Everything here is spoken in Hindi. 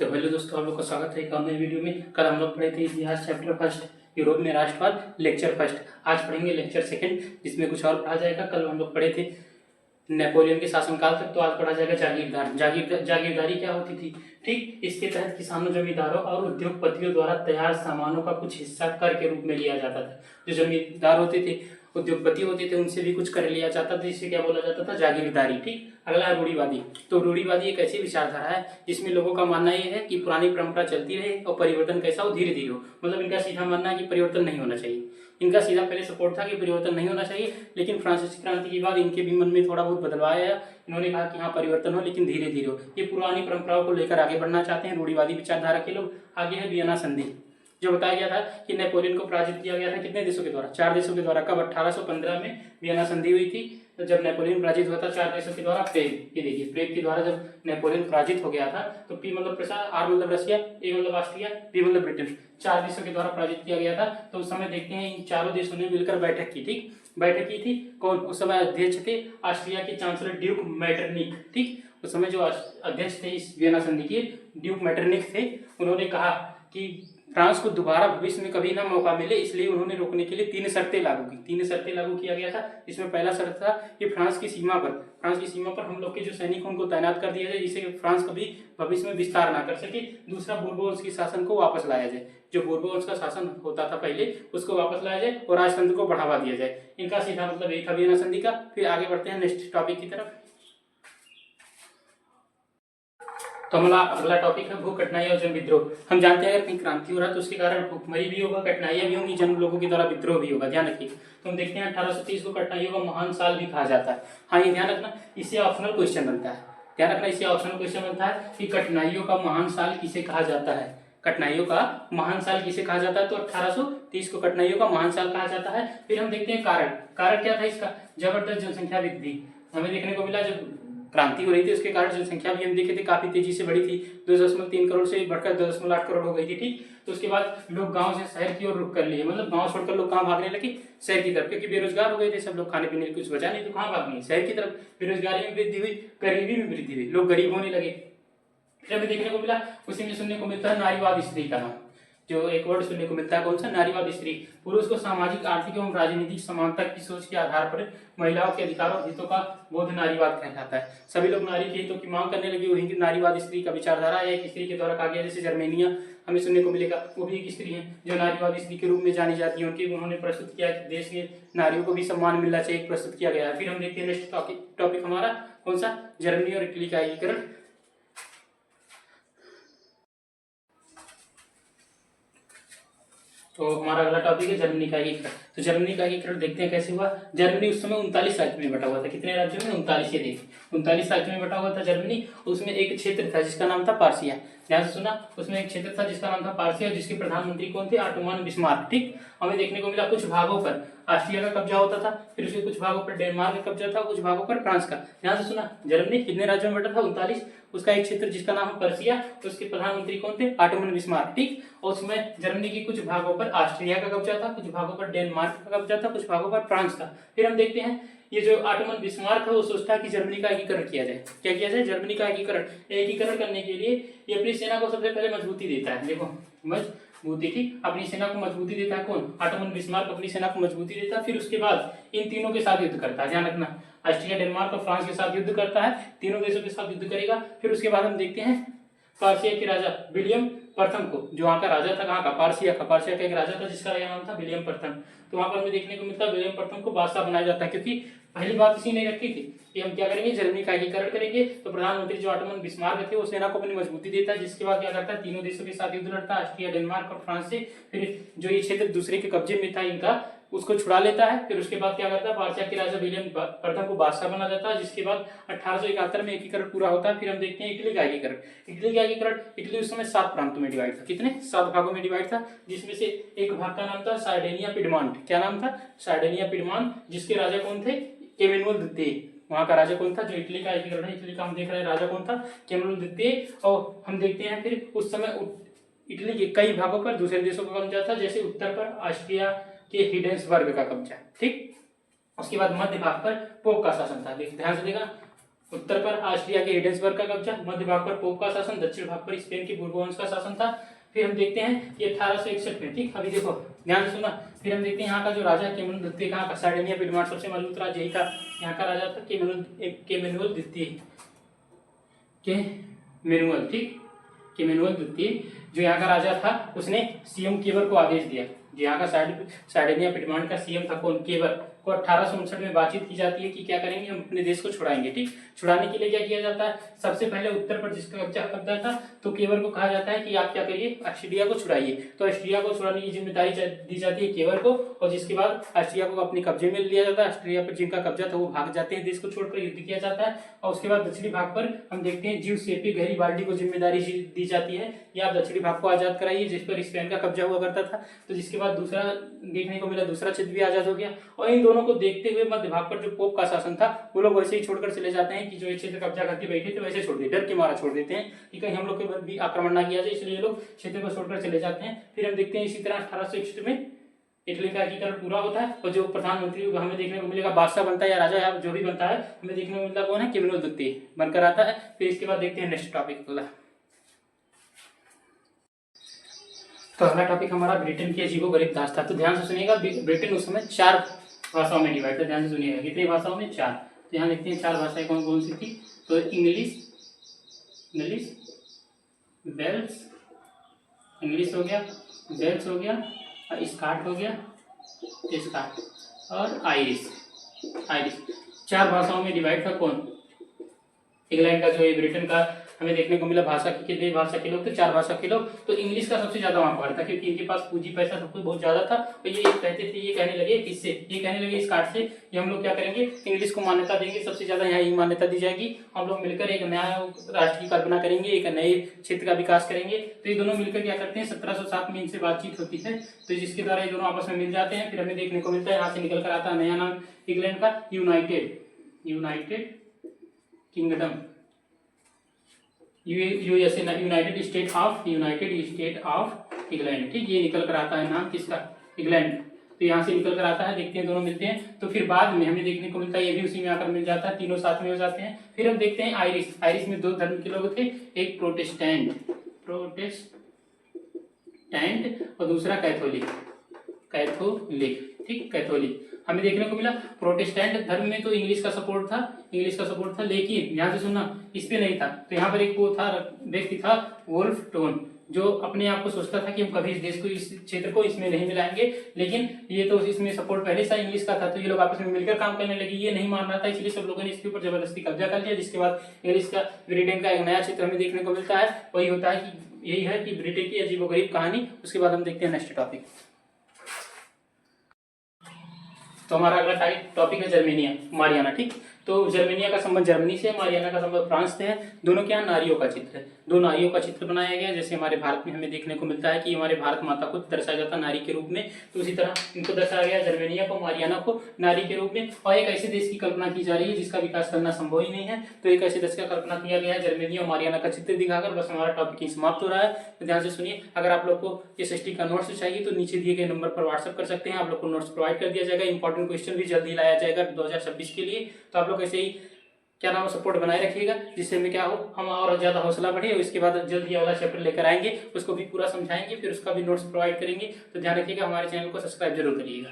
तो हेलो दोस्तों, आप लोग का स्वागत है एक और नई वीडियो में। कल हम लोग पढ़े थे इतिहास चैप्टर फर्स्ट, यूरोप में राष्ट्रवाद, लेक्चर फर्स्ट। आज पढ़ेंगे लेक्चर सेकंड, जिसमें कुछ और पढ़ा जाएगा। कल हम लोग पढ़े थे नेपोलियन के शासनकाल तक, तो आज पढ़ा जाएगा जागीरदारी क्या होती थी। ठीक, इसके तहत किसानों, जमींदारों और उद्योगपतियों द्वारा तैयार सामानों का कुछ हिस्सा कर के रूप में लिया जाता था। जो जमींदार होते थे, उद्योगपति होते थे, उनसे भी कुछ कर लिया जाता था, जिसे क्या बोला जाता था, जागीरदारी। ठीक, अगला है रूढ़िवादी। तो रूढ़िवादी एक ऐसी विचारधारा है जिसमें लोगों का मानना यह है कि पुरानी परंपरा चलती रहे और परिवर्तन कैसा हो, धीरे धीरे हो। मतलब इनका सीधा मानना है कि परिवर्तन नहीं होना चाहिए। इनका सीधा पहले सपोर्ट था कि परिवर्तन नहीं होना चाहिए, लेकिन फ्रांसीसी क्रांति के बाद इनके भी मन में थोड़ा बहुत बदलाव आया। इन्होंने कहा कि हाँ, परिवर्तन हो लेकिन धीरे धीरे हो। ये पुरानी परंपराओं को लेकर आगे बढ़ना चाहते हैं रूढ़िवादी विचारधारा के लोग। आगे है वियना संधि, जो बताया गया था कि नेपोलियन को पराजित किया गया था कितने देशों के द्वारा, 4 देशों के द्वारा। कब? 1815 में वियना संधि हुई थी। तो जब नेपोलियन पराजित हुआ था 4 देशों के द्वारा। प्रेग, ये देखिए, प्रेग के द्वारा जब नेपोलियन पराजित हो गया था, तो पी मतलब प्रसार, आर मतलब रशिया, ए मतलब ऑस्ट्रिया, बी मतलब ब्रिटेन, 4 देशों के द्वारा पराजित किया गया था। तो उस समय देखते हैं इन चारों देशों ने मिलकर बैठक की। ठीक, बैठक की थी। कौन उस समय अध्यक्ष थे? ऑस्ट्रिया के चांसलर ड्यूक मेटरनिक। ठीक, उस समय जो अध्यक्ष थे इस वियना संधि के, ड्यूक मेटरनिक थे। उन्होंने कहा कि फ्रांस को दोबारा भविष्य में कभी ना मौका मिले, इसलिए उन्होंने रोकने के लिए 3 शर्तें लागू की। 3 शर्तें लागू किया गया था। इसमें पहला शर्त था कि फ्रांस की सीमा पर हम लोग के जो सैनिक उनको तैनात कर दिया जाए, जिससे फ्रांस कभी भविष्य में विस्तार ना कर सके। दूसरा, बोर्बोन्स के शासन को वापस लाया जाए। जो बोर्बोन्स का शासन होता था पहले, उसको वापस लाया जाए और राजतंत्र को बढ़ावा दिया जाए। इनका सीधा मतलब एक था वियना संधि का। फिर आगे बढ़ते हैं नेक्स्ट टॉपिक की तरफ। तो हमारा अगला टॉपिक है भूख, कठिनाई और जन विद्रोह। हम जानते हैं अगर कहीं क्रांति हो रहा है तो उसके कारण भूखमरी भी होगा, कठिनाइयां भी होंगी, जन लोगों के द्वारा विद्रोह भी होगा। ध्यान रखिए। तो हम देखते हैं 1830 को कठिनाइयों का महान साल भी कहा जाता है। हाँ, ये ध्यान रखना, इससे ऑप्शनल क्वेश्चन बनता है। ध्यान रखना, इससे ऑप्शनल क्वेश्चन बनता है कि कठिनाइयों का महान साल किसे कहा जाता है। कठिनाइयों का महान साल किसे कहा जाता है? तो 1830 को कठिनाइयों का महान साल कहा जाता है। फिर हम देखते हैं कारण क्या था इसका? जबरदस्त जनसंख्या वृद्धि हमें देखने को मिला। जब क्रांति हो रही थी उसके कारण जनसंख्या भी हम देखे थे काफी तेजी से बढ़ी थी। 2.3 करोड़ से बढ़कर 2.8 करोड़ हो गई थी। ठीक, तो उसके बाद लोग गांव से शहर की ओर रुख कर लिए। मतलब गांव छोड़कर लोग कहां भागने लगे? शहर की तरफ, क्योंकि बेरोजगार हो गए थे सब लोग, खाने पीने कुछ बचा नहीं, तो कहां भागने? शहर की तरफ। बेरोजगारी में वृद्धि हुई, गरीबी में वृद्धि हुई, लोग गरीब होने लगे। फिर हमें देखने को मिला, उसी में सुनने को मिलता है नारीवाद स्त्री का नाम। जो एक वर्ड सुनने को मिलता है, कौन सा? नारीवाद स्त्री। पुरुष को सामाजिक, आर्थिक एवं राजनीतिक समानता की सोच के आधार पर महिलाओं के अधिकारों और हितों का बोध नारीवाद कहलाता है। सभी लोग नारी के हितों की मांग करने लगे। वही नारीवाद स्त्री का विचारधारा है। एक स्त्री के द्वारा कहा गया, जैसे जर्मेनिया हमें सुनने को मिलेगा, वो भी एक स्त्री है जो नारीवाद स्त्री के रूप में जानी जाती है। उन्होंने प्रस्तुत किया कि देश के नारियों को भी सम्मान मिलना चाहिए, प्रस्तुत किया गया है। फिर हम देखते हैं नेक्स्ट टॉपिक हमारा कौन सा? जर्मनी और इटली का एकीकरण। तो हमारा अगला टॉपिक है जर्मनी का एकीकरण। तो जर्मनी का एकीकरण देखते हैं कैसे हुआ। जर्मनी उस समय 39 राज्यों में बटा हुआ था। कितने राज्यों में? 39। ये देखिए, 39 राज्यों में बटा हुआ था जर्मनी। उसमें एक क्षेत्र था जिसका नाम था पार्सिया। ध्यान से सुना, उसमें एक क्षेत्र था जिसका नाम था पार्सिया, जिसके प्रधानमंत्री कौन थे? Ottoman Bismarck. ठीक, हमें देखने को मिला कुछ भागों पर ऑस्ट्रिया का कब्जा होता था, फिर उसके कुछ भागों पर डेनमार्क का कब्जा था, कुछ भागों पर फ्रांस का। ध्यान से सुना, जर्मनी कितने राज्यों में बटा था? 39। उसका एक क्षेत्र जिसका नाम है पर्सिया, उसके प्रधानमंत्री कौन थे? Ottoman Bismarck. ठीक, और उसमें जर्मनी के कुछ भागों पर ऑस्ट्रिया का कब्जा था, कुछ भागों पर डेनमार्क का कब्जा था, कुछ भागों पर फ्रांस का। फिर हम देखते हैं ये जो ऑटोमन बिस्मार्क है वो सोचता है कि जर्मनी का एकीकरण किया जाए। क्या किया जाए? जर्मनी का एकीकरण करने के लिए ये अपनी सेना को सबसे पहले मजबूती देता है। देखो, मजबूती, ठीक, अपनी सेना को मजबूती देता है। कौन? ऑटोमन बिस्मार्क अपनी सेना को मजबूती देता है। फिर उसके बाद इन तीनों के साथ युद्ध करता है। ध्यान रखना, ऑस्ट्रिया, डेनमार्क और फ्रांस के साथ युद्ध करता है। तीनों देशों के साथ युद्ध करेगा। फिर उसके बाद हम देखते हैं पार्सिया के राजा विलियम प्रथम को, जो वहाँ का राजा था, कहाँ का? पार्सिया का। पार्सिया का एक राजा था जिसका नाम था विलियम प्रथम। तो वहाँ पर हमें देखने को मिलता है विलियम प्रथम को बादशाह बनाया जाता है, क्योंकि पहली बात इसी ने रखी थी कि हम क्या करेंगे? जर्मनी का एकीकरण करेंगे। तो प्रधानमंत्री जो ऑटोमन बिस्मार्क थे वो सेना को अपनी मजबूती देता है, जिसके बाद क्या करता है? तीनों देशों के साथ युद्ध लड़ता है, ऑस्ट्रिया, डेनमार्क और फ्रांस से। फिर जो ये क्षेत्र दूसरे के कब्जे में था इनका, उसको छुड़ा लेता है। फिर उसके बाद क्या करता है? पार्सिया के राजा विलियम प्रथम को बादशाह बना जाता है, जिसके बाद 1871 में एकीकरण पूरा होता है। फिर हम देखते हैं इटली का एकीकरण। इटली उस समय 7 प्रांतों में डिवाइड था। कितने? 7 भागों में डिवाइड था, जिसमें से एक भाग का नाम था सार्डिनिया पिडमांट। क्या नाम था? सार्डिनिया पिडमांट, जिसके राजा कौन थे? केमेनुअल द्वितीय। वहां का राजा कौन था? जो इटली का एकीकरण है, इटली का हम देख रहे हैं, राजा कौन था? केमेनुअल द्वितीय। और हम देखते हैं फिर उस समय इटली के कई भागों पर दूसरे देशों का कब्जा था, जैसे उत्तर पर ऑस्ट्रिया के हिडेन्सबर्ग का कब्जा। ठीक, उसके बाद मध्य भाग पर पोप का शासन था। ध्यान से देखा, उत्तर पर ऑस्ट्रिया के हिडेन्सबर्ग का कब्जा, मध्य भाग पर पोप का शासन, दक्षिण भाग पर स्पेन की बूर्बो वंश का शासन था। फिर हम देखते हैं ये 1861 में, ठीक, अभी देखो ध्यान से सुना। फिर हम देखते हैं यहाँ का जो राजा केमेनुल द्वितीय, कहाँ का, सार्डिनिया पिडमांट, सबसे मजबूत राज्य यही था। यहाँ का राजा था केमेनुल द्वितीय, केमेनुअल, ठीक, केमेनुअल द्वितीय जो यहाँ का राजा था, उसने सीएम केवर को आदेश दिया। जो यहाँ का सार्डिनिया पिडमांट का सीएम था कौन, केवर, को 1859 में बातचीत की जाती है कि क्या करेंगे, हम अपने देश को छुड़ाएंगे, ठीक। छुड़ाने के लिए क्या किया जाता है, सबसे पहले उत्तर पर जिसका कब्जा था, तो केवर को कहा जाता है कि आप क्या करिए, ऑस्ट्रिया को छुड़ाइए। तो ऑस्ट्रिया को छुड़ाने की जिम्मेदारी दी जाती है केवर को, और जिसके बाद ऑस्ट्रिया को अपने कब्जे में लिया जाता है। ऑस्ट्रिया पर जिनका कब्जा था वो भाग जाते हैं, देश को छोड़कर युद्ध किया जाता है। और उसके बाद दक्षिणी भाग पर हम देखते हैं जिउसेप्पे गैरिबाल्डी को जिम्मेदारी दी जाती है, या आप दक्षिणी भाग को आजाद कराइए, जिस पर स्पेन का कब्जा हुआ करता था। तो जिसके बाद दूसरा देखने को मिला, दूसरा क्षेत्र भी आजाद हो गया। और इन दोनों को देखते हुए मध्य भाग पर जो पोप का शासन था, वो लोग वैसे ही छोड़कर चले जाते हैं कि जो एक क्षेत्र कब्जा करके बैठे थे वैसे छोड़ देते, डर के मारा छोड़ देते हैं कि कहीं हम लोग के ऊपर भी आक्रमण ना किया जाए, इसलिए लोग क्षेत्र को छोड़कर चले जाते हैं। फिर हम देखते हैं इसी तरह 1861 में इटली का एकीकरण पूरा होता है, और जो प्रधानमंत्री हमें देखने को मिलेगा, बादशाह बनता है या राजा या जो भी बनता है, हमें देखने को मिलता है कौन है, केमेनुल द्वितीय बनकर आता है। फिर इसके बाद देखते हैं नेक्स्ट टॉपिक अगला। तो अगला टॉपिक हमारा ब्रिटेन की अजीबोगरीब दास था। तो ध्यान से सुनिएगा, ब्रिटेन उस समय 4 भाषाओं में डिवाइड था। ध्यान से सुनिएगा, कितनी भाषाओं में, 4। तो यहाँ देखते हैं 4 भाषाएं कौन कौन सी थी। तो इंग्लिश वेल्स, इंग्लिश हो गया, वेल्स हो गया, स्कॉट हो गया, स्कॉट, और आयरिश। 4 भाषाओं में डिवाइड था कौन, इंग्लैंड का जो है, ब्रिटेन का हमें देखने को मिला। भाषा की कितनी भाषा के लोग थे, 4 भाषा के लोग। तो इंग्लिश का सबसे ज्यादा वहां पर था, क्योंकि इनके पास पूंजी पैसा सब कुछ बहुत ज्यादा था। तो ये कहते थे, ये कहने लगे किससे, ये कहने लगे इस कार्ड से कि हम लोग क्या करेंगे, इंग्लिश को मान्यता देंगे, सबसे ज्यादा यहाँ ही मान्यता दी जाएगी। हम लोग मिलकर एक नया राष्ट्र की कल्पना करेंगे, एक नए क्षेत्र का विकास करेंगे। तो ये दोनों मिलकर क्या करते हैं, 1707 में इनसे बातचीत होती है, तो जिसके द्वारा ये दोनों आपस में मिल जाते हैं। फिर हमें देखने को मिलता है यहाँ से निकल कर आता है नया नाम इंग्लैंड का, United kingdom, USA, United state of England, ठीक। ये निकल कर आता है नाम किसका, इंग्लैंड। तो यहाँ से निकल कर आता है, देखते हैं दोनों मिलते हैं। तो फिर बाद में हमें देखने को मिलता है ये भी उसी में आकर मिल जाता है, तीनों साथ में हो जाते हैं। फिर हम देखते हैं आयरिश में 2 धर्म के लोग थे, एक प्रोटेस्टेंट और दूसरा कैथोलिक, ठीक, कैथोलिक। हमें देखने को मिला प्रोटेस्टेंट धर्म में तो इंग्लिश का सपोर्ट था, लेकिन ध्यान से सुनना, इस पे नहीं था। तो यहाँ पर एक वो था, व्यक्ति था वुल्फ टोन, जो अपने आप को सोचता था कि हम कभी इस देश को, इस क्षेत्र को इसमें नहीं मिलाएंगे, लेकिन ये तो इसमें सपोर्ट पहले से इंग्लिश का था। तो ये लोग आपस में मिलकर काम करने लगे, ये नहीं मान रहा था, इसलिए सब लोगों ने इसके ऊपर जबरदस्ती कब्जा कर लिया। जिसके बाद इंग्लिश का, ब्रिटेन का एक नया क्षेत्र हमें देखने को मिलता है। वही होता है कि यही है कि ब्रिटेन की अजीबोगरीब कहानी। उसके बाद हम देखते हैं नेक्स्ट टॉपिक। तो हमारा अगला टॉपिक है जर्मेनिया, मारियाना, ठीक। तो जर्मेनिया का संबंध जर्मनी से, मारियाना का संबंध फ्रांस से है। दोनों क्या, नारियों का चित्र है, 2 नारियों का चित्र बनाया गया। जैसे हमारे भारत में हमें देखने को मिलता है कि हमारे भारत माता को दर्शाया जाता है नारी के रूप में, तो उसी तरह इनको दर्शाया गया, जर्मेनिया को, मारियाना को नारी के रूप में। और एक ऐसे देश की कल्पना की जा रही है जिसका विकास करना संभव ही नहीं है। तो एक ऐसे देश का कल्पना किया गया है जर्मेनिया और मारियाना का चित्र दिखाकर। बस हमारा टॉपिक समाप्त हो रहा है। तो ध्यान से सुनिए, अगर आप लोग को इस SST का नोट्स चाहिए तो नीचे दिए गए नंबर पर व्हाट्सएप कर सकते हैं, आप लोग को नोट्स प्रोवाइड कर दिया जाएगा। इंपॉर्टेंट क्वेश्चन भी जल्दी लाया जाएगा 2026 के लिए। तो आप लोग ऐसे ही क्या नाम, सपोर्ट बनाए रखिएगा, जिससे हमें क्या हो, हम और ज्यादा हौसला बढ़े। और इसके बाद जल्दी वाला चैप्टर लेकर आएंगे, उसको भी पूरा समझाएंगे, फिर उसका भी नोट्स प्रोवाइड करेंगे। तो ध्यान रखिएगा, हमारे चैनल को सब्सक्राइब जरूर करिएगा।